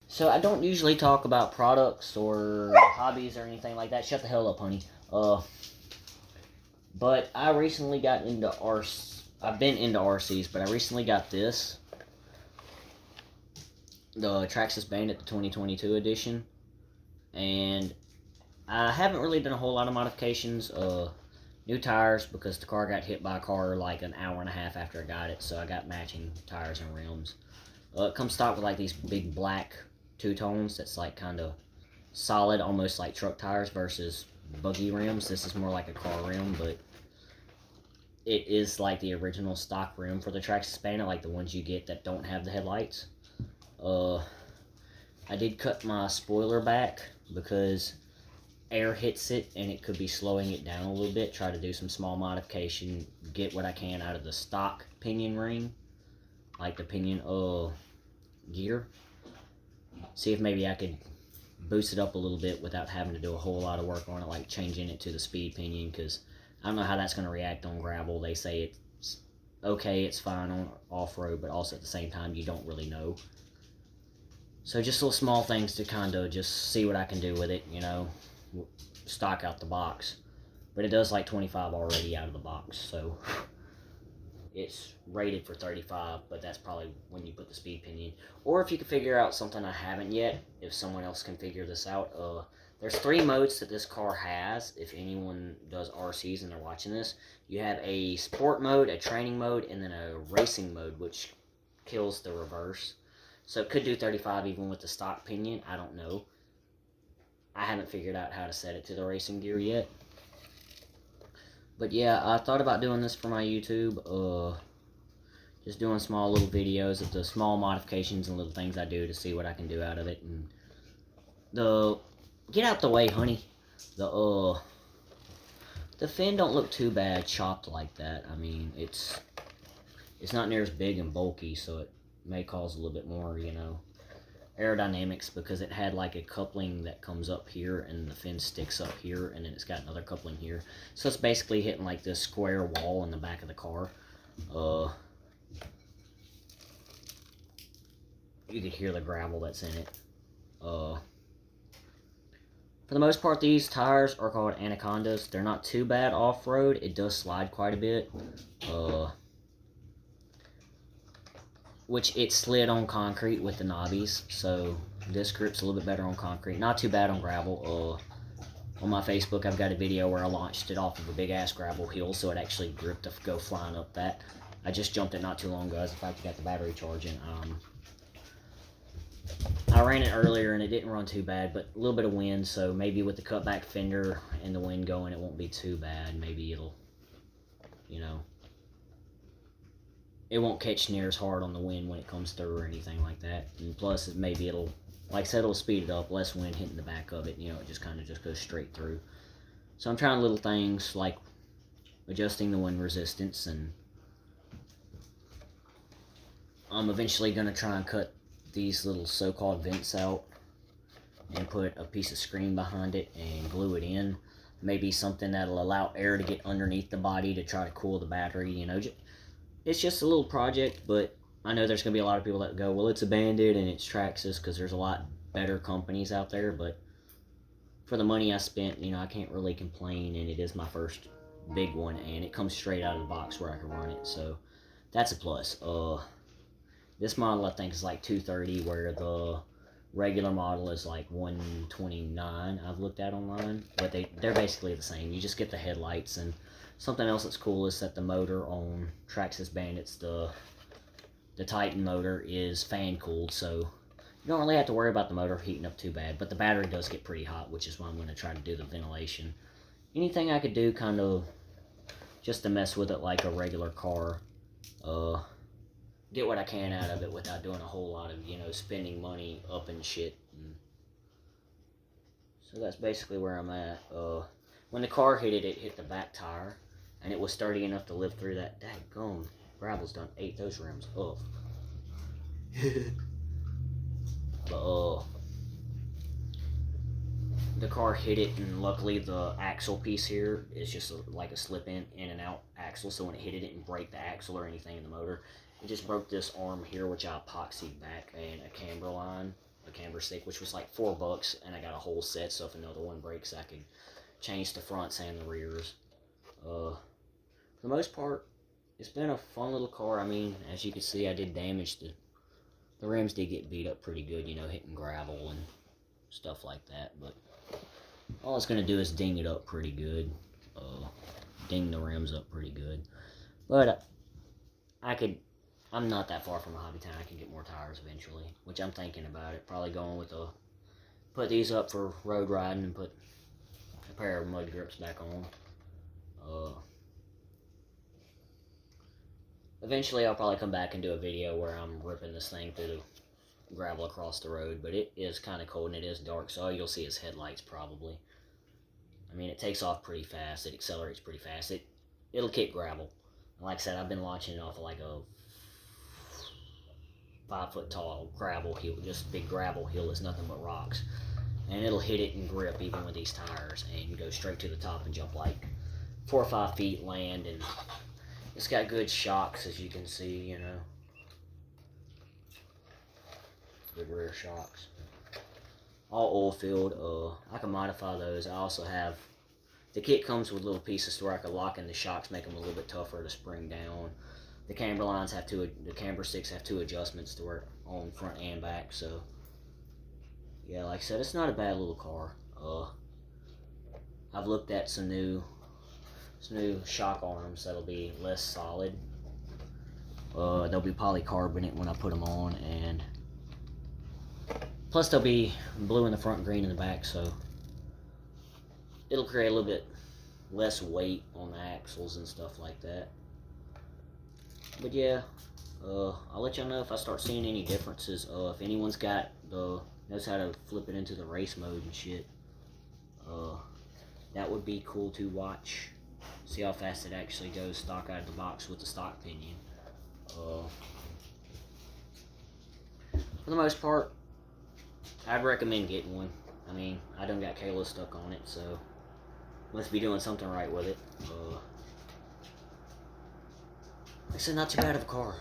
So I don't usually talk about products or hobbies or anything like that. Shut the hell up, honey. But I recently got into RC. I've been into RCs, but I recently got this, the Traxxas Bandit, the 2022 edition, and I haven't really done a whole lot of modifications. New tires because the car got hit by a car like an hour and a half after I got it, so I got matching tires and rims. It comes stock with like these big black two-tones that's like kind of solid, almost like truck tires versus buggy rims. This is more like a car rim, but it is like the original stock rim for the Traxxas Bandit, like the ones you get that don't have the headlights. Uh, I did cut my spoiler back because air hits it and it could be slowing it down a little bit. Try to do some small modification, get what I can out of the stock pinion ring, like the pinion gear. See if maybe I could boost it up a little bit without having to do a whole lot of work on it, like changing it to the speed pinion, because I don't know how that's going to react on gravel. They say it's okay, it's fine on off-road, but also at the same time you don't really know. So just little small things to kind of just see what I can do with it, you know, stock out the box. But it does like 25 already out of the box, so it's rated for 35, but that's probably when you put the speed pinion. Or if you can figure out something I haven't yet, if someone else can figure this out, there's 3 modes that this car has. If anyone does RCs and they're watching this, you have a sport mode, a training mode, and then a racing mode, which kills the reverse. So it could do 35 even with the stock pinion. I don't know. I haven't figured out how to set it to the racing gear yet. But yeah, I thought about doing this for my YouTube. Just doing small little videos of the small modifications and little things I do to see what I can do out of it. And get out the way, honey. The fin don't look too bad chopped like that. I mean, it's not near as big and bulky, so it may cause a little bit more, you know, aerodynamics, because it had like a coupling that comes up here and the fin sticks up here, and then it's got another coupling here. So it's basically hitting like this square wall in the back of the car. You could hear the gravel that's in it. For the most part, these tires are called Anacondas. They're not too bad off-road. It does slide quite a bit. Which it slid on concrete with the knobbies, so this grip's a little bit better on concrete. Not too bad on gravel. On my Facebook, I've got a video where I launched it off of a big-ass gravel hill, so it actually gripped to go flying up that. I just jumped it not too long ago. As in fact, I got the battery charging. I ran it earlier, and it didn't run too bad, but a little bit of wind, so maybe with the cutback fender and the wind going, it won't be too bad. Maybe it'll, you know, it won't catch near as hard on the wind when it comes through or anything like that. And plus, maybe it'll, like I said, it'll speed it up, less wind hitting the back of it, you know, it just kind of just goes straight through. So I'm trying little things like adjusting the wind resistance, and I'm eventually going to try and cut these little so-called vents out and put a piece of screen behind it and glue it in. Maybe something that'll allow air to get underneath the body to try to cool the battery, you know. It's just a little project, but I know there's going to be a lot of people that go, well, it's a Bandit and it's Traxxas, because there's a lot better companies out there, but for the money I spent, you know, I can't really complain, and it is my first big one, and it comes straight out of the box where I can run it, so that's a plus. This model, I think, is like $230, where the regular model is like $129, I've looked at online, but they're basically the same. You just get the headlights. And something else that's cool is that the motor on Traxxas Bandits, the Titan motor, is fan cooled, so you don't really have to worry about the motor heating up too bad, but the battery does get pretty hot, which is why I'm going to try to do the ventilation. Anything I could do kind of just to mess with it like a regular car, get what I can out of it without doing a whole lot of, you know, spending money up and shit. So that's basically where I'm at. When the car hit it, it hit the back tire, and it was sturdy enough to live through that. Daggone, gravel's done ate those rims up. But, the car hit it, and luckily the axle piece here is just like a slip in and out axle, so when it hit it didn't break the axle or anything in the motor. It just broke this arm here, which I epoxied back, and a camber line, a camber stick, which was like $4, and I got a whole set, so if another one breaks, I could change the fronts and the rears. For the most part, it's been a fun little car. I mean, as you can see, I did damage the rims did get beat up pretty good, you know, hitting gravel and stuff like that, but all it's going to do is ding it up pretty good, ding the rims up pretty good, but I'm not that far from a hobby town. I can get more tires eventually, which I'm thinking about it, probably going with put these up for road riding and put a pair of mud grips back on. Eventually, I'll probably come back and do a video where I'm ripping this thing through the gravel across the road, but it is kind of cold and it is dark, so all you'll see is headlights probably. I mean, it takes off pretty fast. It accelerates pretty fast. It'll kick gravel. Like I said, I've been launching it off of like a 5-foot tall gravel hill, just big gravel hill. It's nothing but rocks, and it'll hit it and grip even with these tires and go straight to the top and jump like 4 or 5 feet, land, and it's got good shocks, as you can see, you know. Good rear shocks. All oil filled. I can modify those. I also have, the kit comes with little pieces where I can lock in the shocks, make them a little bit tougher to spring down. The camber lines have the camber sticks have 2 adjustments to work on front and back. So yeah, like I said, it's not a bad little car. I've looked at some new shock arms that'll be less solid. They'll be polycarbonate when I put them on, and plus they'll be blue in the front and green in the back, so it'll create a little bit less weight on the axles and stuff like that. But yeah, I'll let y'all know if I start seeing any differences. If anyone's knows how to flip it into the race mode and shit, that would be cool to watch. See how fast it actually goes stock out of the box with the stock pinion. For the most part, I'd recommend getting one. I mean, I done got Kayla stuck on it, so must be doing something right with it. Like I said, not too bad of a car.